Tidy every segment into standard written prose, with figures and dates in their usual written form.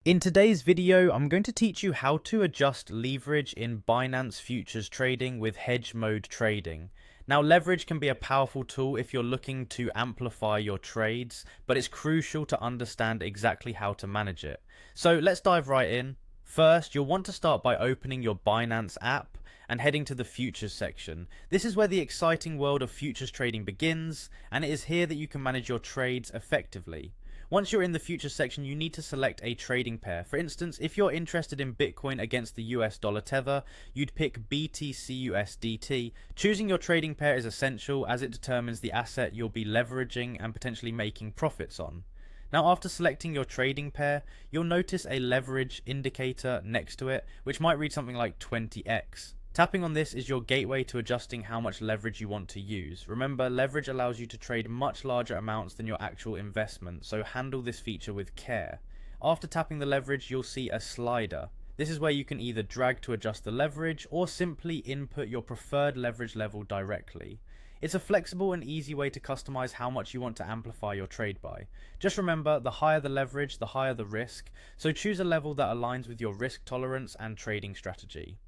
In today's video, I'm going to teach you how to adjust leverage in Binance futures trading with hedge mode trading. Now, leverage can be a powerful tool if you're looking to amplify your trades, but it's crucial to understand exactly how to manage it. So let's dive right in. First, you'll want to start by opening your Binance app and heading to the futures section. This is where the exciting world of futures trading begins, and it is here that you can manage your trades effectively. Once you're in the futures section, you need to select a trading pair. For instance, if you're interested in Bitcoin against the US dollar tether, you'd pick BTC/USDT. Choosing your trading pair is essential as it determines the asset you'll be leveraging and potentially making profits on. Now, after selecting your trading pair, you'll notice a leverage indicator next to it, which might read something like 20x. Tapping on this is your gateway to adjusting how much leverage you want to use. Remember, leverage allows you to trade much larger amounts than your actual investment, so handle this feature with care. After tapping the leverage, you'll see a slider. This is where you can either drag to adjust the leverage or simply input your preferred leverage level directly. It's a flexible and easy way to customize how much you want to amplify your trade by. Just remember, the higher the leverage, the higher the risk, so choose a level that aligns with your risk tolerance and trading strategy.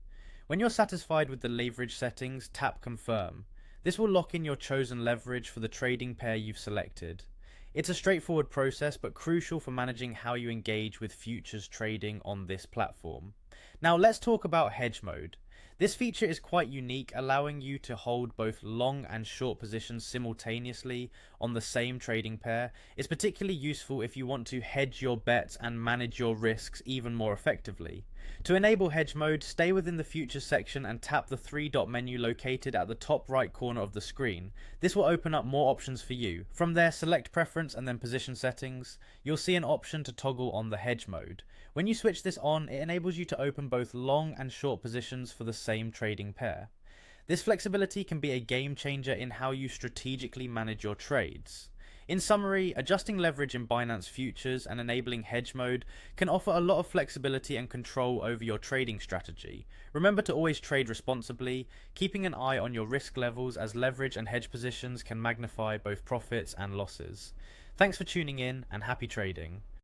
When you're satisfied with the leverage settings, tap confirm. This will lock in your chosen leverage for the trading pair you've selected. It's a straightforward process, but crucial for managing how you engage with futures trading on this platform. Now let's talk about hedge mode. This feature is quite unique, allowing you to hold both long and short positions simultaneously on the same trading pair. It's particularly useful if you want to hedge your bets and manage your risks even more effectively. To enable hedge mode, stay within the futures section and tap the three-dot menu located at the top right corner of the screen. This will open up more options for you. From there, select preference and then position settings. You'll see an option to toggle on the hedge mode. When you switch this on, it enables you to open both long and short positions for the same trading pair. This flexibility can be a game changer in how you strategically manage your trades. In summary, adjusting leverage in Binance futures and enabling hedge mode can offer a lot of flexibility and control over your trading strategy. Remember to always trade responsibly, keeping an eye on your risk levels as leverage and hedge positions can magnify both profits and losses. Thanks for tuning in and happy trading.